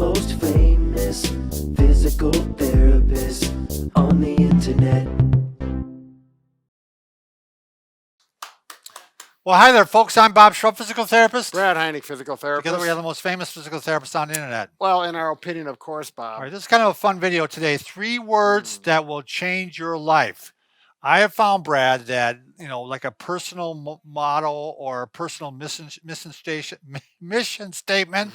most famous physical therapist on the internet. Well, hi there, folks. I'm Bob Schrupp, physical therapist. Brad Heineck, physical therapist. Together we are the most famous physical therapists on the internet. Well, in our opinion, of course, Bob. All right, this is kind of a fun video today. 3 words that will change your life. I have found, Brad, that, like a personal motto or a personal mission statement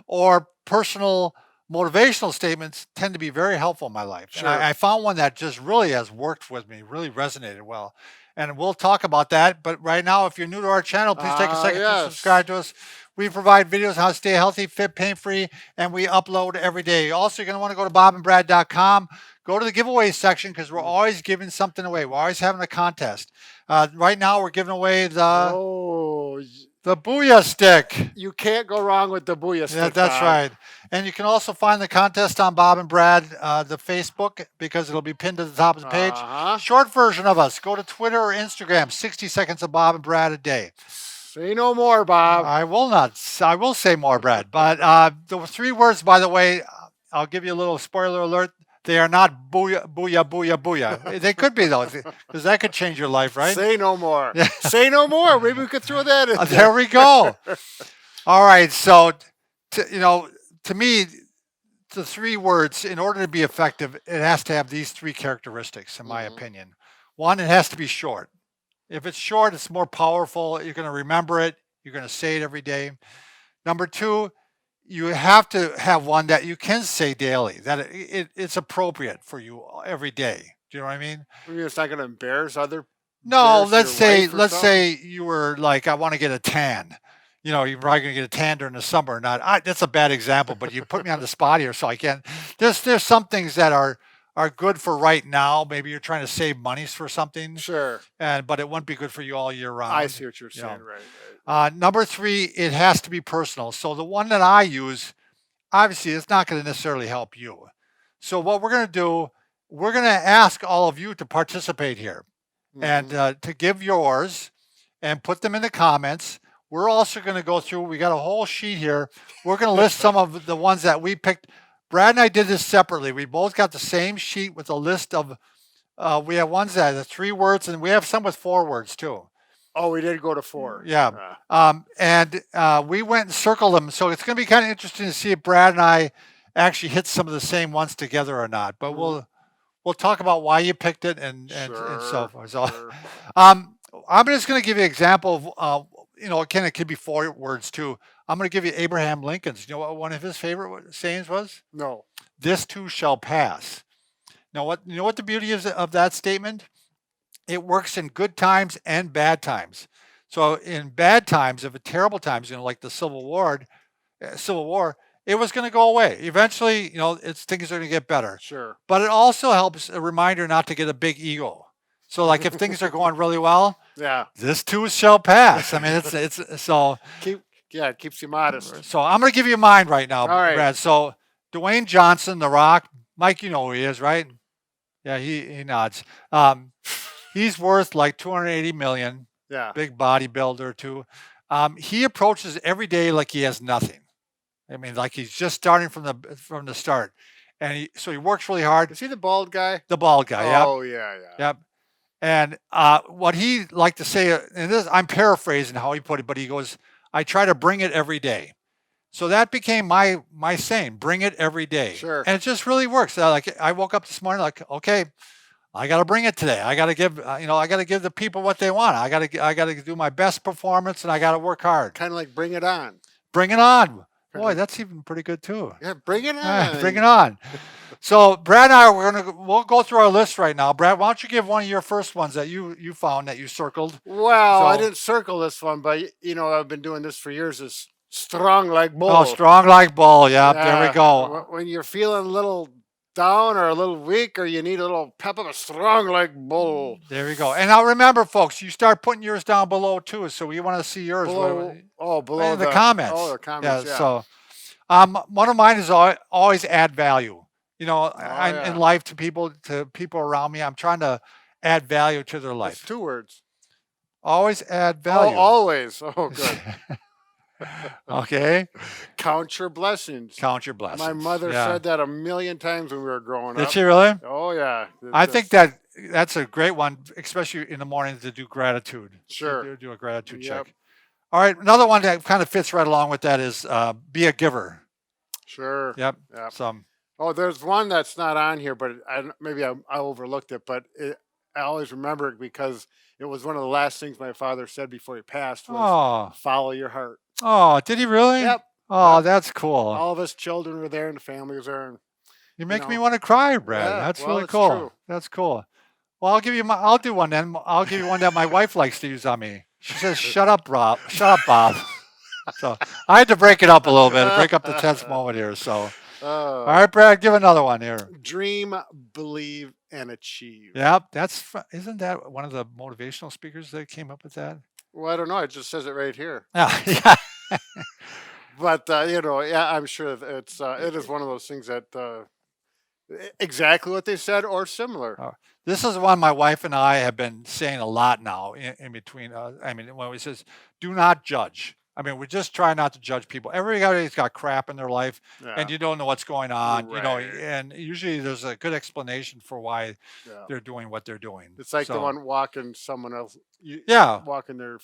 or personal motivational statements tend to be very helpful in my life. Sure. And I found one that just really has worked with me, really resonated well. And we'll talk about that. But right now, if you're new to our channel, please take a second to subscribe to us. We provide videos on how to stay healthy, fit, pain-free, and we upload every day. Also, you're going to want to go to bobandbrad.com. Go to the giveaway section because we're always giving something away. We're always having a contest. Right now, we're giving away the Booyah Stick. You can't go wrong with the Booyah Stick. Yeah, that's right. And you can also find the contest on Bob and Brad, the Facebook, because it'll be pinned to the top of the page. Short version of us. Go to Twitter or Instagram. 60 seconds of Bob and Brad a day. Say no more, Bob. I will not. I will say more, Brad. But the 3 words, by the way, I'll give you a little spoiler alert. They are not booyah, booyah, booyah, booyah. They could be, though, because that could change your life, right? Say no more. Say no more. Maybe we could throw that in there. There we go. All right. So, to me, the 3 words, in order to be effective, it has to have these 3 characteristics, in my opinion. 1, it has to be short. If it's short, it's more powerful. You're going to remember it. You're going to say it every day. Number 2, you have to have one that you can say daily, that it's appropriate for you every day. Do you know what I mean? It's not going to embarrass other. No, let's say you were like, I want to get a tan. You're probably going to get a tan during the summer. That's a bad example, but you put me on the spot here, so I can't. There's some things that are good for right now. Maybe you're trying to save monies for something. Sure. But it won't be good for you all year round. I see what you're saying. Right. Number 3, it has to be personal. So the one that I use, obviously, it's not going to necessarily help you. So what we're going to do, we're going to ask all of you to participate here and to give yours and put them in the comments. We're also going to go through, we got a whole sheet here. We're going to list some of the ones that we picked. Brad and I did this separately. We both got the same sheet with a list of, we have ones that are 3 words, and we have some with 4 words too. Oh, we did go to 4. Yeah. We went and circled them. So it's going to be kind of interesting to see if Brad and I actually hit some of the same ones together or not. But we'll talk about why you picked it and so forth. So, I'm just going to give you an example of, again, it could be 4 words too. I'm going to give you Abraham Lincoln's. You know what one of his favorite sayings was? No. This too shall pass. Now, what the beauty is of that statement? It works in good times and bad times. So in bad times, if it's terrible times, like the Civil War, it was going to go away. Eventually, things are going to get better. Sure. But it also helps a reminder not to get a big ego. So like if things are going really well, this too shall pass. I mean, it's so. It keeps you modest. So I'm going to give you mine right now, Brad. So Dwayne Johnson, The Rock, Mike, you know who he is, right? Yeah, he nods. He's worth like $280 million. Yeah. Big bodybuilder too. He approaches every day like he has nothing. I mean, like he's just starting from the start, and so he works really hard. Is he the bald guy? The bald guy. Oh yeah. Yep. And what he liked to say, and this I'm paraphrasing how he put it, but he goes, "I try to bring it every day." So that became my saying, bring it every day. Sure. And it just really works. Like I woke up this morning like, okay, I got to bring it today. I got to give, I got to give the people what they want. I got to do my best performance, and I got to work hard. Kind of like bring it on. Bring it on. Boy, that's even pretty good too. Yeah, bring it on. Bring it on. So Brad and I, we'll go through our list right now. Brad, why don't you give one of your first ones that you found that you circled? Well, I didn't circle this one, but I've been doing this for years. Is strong like bull. Oh, strong like bull. Yeah, there we go. When you're feeling a little down or a little weak or you need a little pep up, a strong like bull. There we go. And now remember, folks, you start putting yours down below too, so we want to see yours. Below in the comments. Oh, the comments. Yeah. So, one of mine is always add value. In life to people around me, I'm trying to add value to their life. It's 2 words. Always add value. Oh, always. Oh, good. Okay. Count your blessings. Count your blessings. My mother Yeah. said that a million times when we were growing Did up. she really? Oh yeah. I think that's a great one, especially in the morning to do gratitude. Sure. Do a gratitude Yep. check. All right. Another one that kind of fits right along with that is be a giver. Sure. Yep. Yep. Some. Oh, there's one that's not on here, but maybe I overlooked it, but I always remember it because it was one of the last things my father said before he passed was Oh. follow your heart. Oh, did he really? Yep. Oh, Yep. that's cool. All of us children were there and the family was there. And, You make me know, want to cry, Brad. yeah, That's well, really it's cool. true. That's cool. Well, I'll do one then. I'll give you one that my wife likes to use on me. She says, "Shut up, Rob. Shut up, Bob." So I had to break it up a little bit, break up the tense moment here. So, all right, Brad, give another one here. Dream, believe, and achieve. Yep, isn't that one of the motivational speakers that came up with that? Well, I don't know. It just says it right here. Yeah. But yeah, I'm sure it is one of those things that exactly what they said or similar. This is one my wife and I have been saying a lot now in between. I mean, when we says, do not judge. I mean, we just try not to judge people. Everybody's got crap in their life, Yeah. and you don't know what's going on. You know, Right. and usually there's a good explanation for why Yeah. they're doing what they're doing. It's like the So, one walking someone else. Yeah. Walking their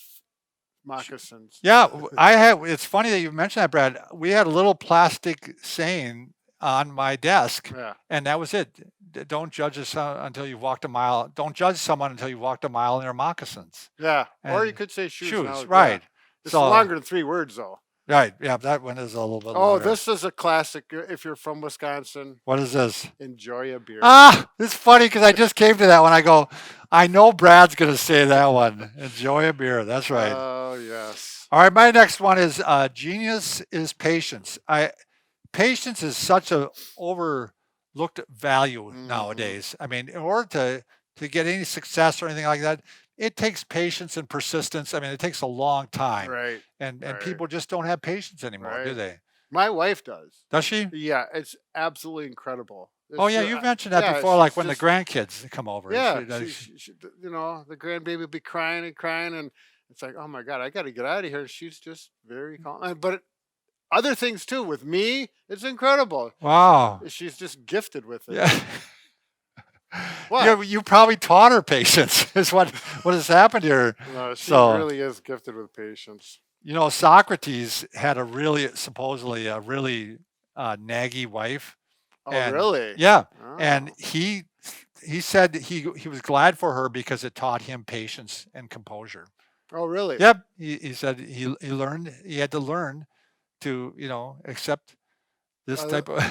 moccasins. Yeah, It's funny that you mentioned that, Brad. We had a little plastic saying on my desk, Yeah. and that was it. Don't judge until you've walked a mile. Don't judge someone until you've walked a mile in their moccasins. Yeah. Or you And could say shoes. Shoes, now, right? Yeah. It's So longer than 3 words though. right, yeah, that one is a little bit Oh, longer. this is a classic. If you're from Wisconsin, What is this? enjoy a beer. It's funny because I just came to that one. I go, I know Brad's going to say that one. Enjoy a beer. That's right. Oh yes. All right, my next one is genius is patience. Patience is such a overlooked value Mhm. nowadays. I mean, in order to get any success or anything like that, it takes patience and persistence. I mean, it takes a long time, Right. and Right. people just don't have patience anymore, do Right. they? My wife does. Does she? Yeah, it's absolutely incredible. Oh It's yeah, ju- you've I- mentioned that yeah, before, like she's when just- the grandkids come over. Yeah, does- the grandbaby would be crying and crying, and it's like, oh my god, I got to get out of here. She's just very calm. But other things too with me, it's incredible. wow. She's just gifted with it. Yeah. What? Yeah, you probably taught her patience. Is what has happened here. No, she So- really is gifted with patience. You know, Socrates had supposedly a really naggy wife. Oh, And- really? Yeah, Oh. and he said he was glad for her because it taught him patience and composure. Oh, really? Yep, he said he had to learn to accept this Uh, type of.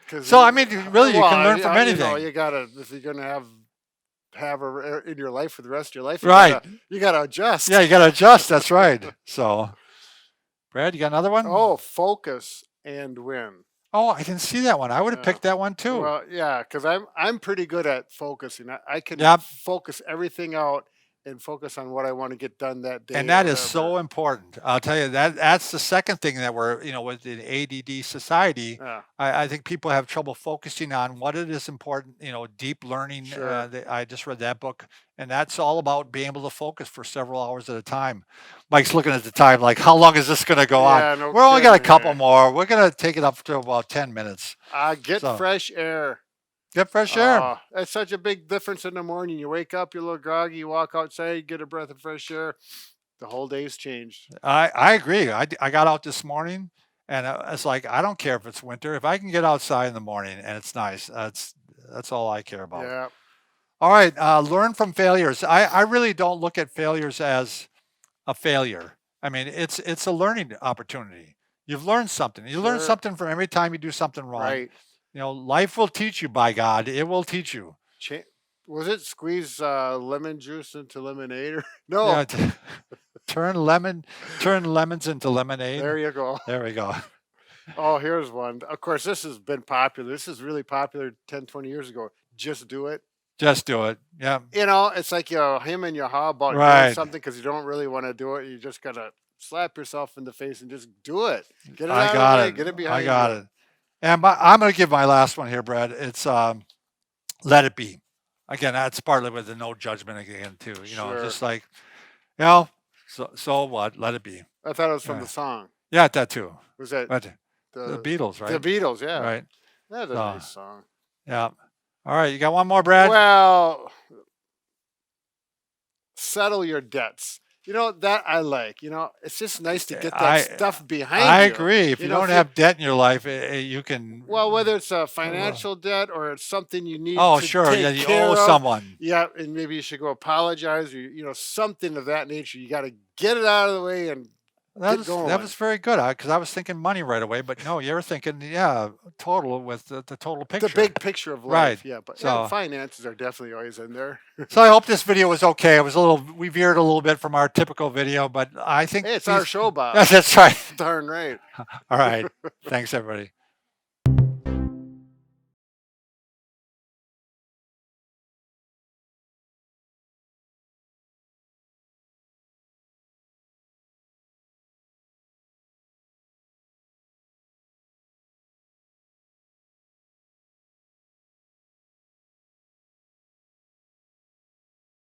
'Cause So, I mean, really, you can learn from You know, anything. you gotta if you're gonna have her in your life for the rest of your life. Right. You gotta adjust. Yeah, you got to adjust. That's right. So, Brad, you got another one? Oh, focus and win. Oh, I didn't see that one. I would have Yeah. picked that one too. Well, yeah, because I'm pretty good at focusing. I can Yep. focus everything out and focus on what I want to get done that day. And or that is so whatever. important. I'll tell you that's the second thing that we're, with an ADD society. Yeah. I think people have trouble focusing on what it is important, deep learning. Sure. I just read that book, and that's all about being able to focus for several hours at a time. Mike's looking at the time like, how long is this going to go Yeah, on? no We're only got a kidding, couple yeah. more. We're going to take it up to about 10 minutes. Get So- fresh air. Get fresh air. Oh, that's such a big difference in the morning. You wake up, you're a little groggy, you walk outside, get a breath of fresh air. The whole day's changed. I agree. I got out this morning, and it's like, I don't care if it's winter. If I can get outside in the morning and it's nice, that's all I care about. Yeah. All right, learn from failures. I really don't look at failures as a failure. I mean, it's a learning opportunity. You've learned something. You learn Sure. something from every time you do something wrong. Right. Life will teach you, by God. It will teach you. Was it squeeze lemon juice into lemonade? No. Yeah, turn lemons into lemonade. There you go. There we go. Oh, here's one. Of course, this has been popular. This is really popular 10, 20 years ago. Just do it. Just do it. Yeah. It's like him and your how about doing Right. something because you don't really want to do it. You just got to slap yourself in the face and just do it. Get it I out got of the way. it. Get it behind I got you. it. And I'm going to give my last one here, Brad. It's let it be. Again, that's partly with the no judgment again too. Sure. Just like, so what? Let it be. I thought it was from Yeah. the song. Yeah, that too. Was that But the Beatles, The right? Beatles, yeah. Right. That's a So, nice song. yeah. All right, you got one more, Brad? Well, settle your debts. You know, that I like. You know, it's just nice to get that I stuff behind I you. agree. If You you know, don't if you have debt in your life, you can. well, whether it's a financial debt or it's something you need Oh, to sure. Yeah, take you care owe of, someone. yeah, and maybe you should go apologize or something of that nature. You got to get it out of the way and get That going. was very good because I was thinking money right away, but no, you're thinking total with the total The picture. big picture of Right. life, yeah. But yeah, So finances are definitely always in there. so I hope this video was okay. It was we veered a little bit from our typical video, but I think Hey, it's our these. show, Bob. That's right. Darn right. All right. Thanks, everybody.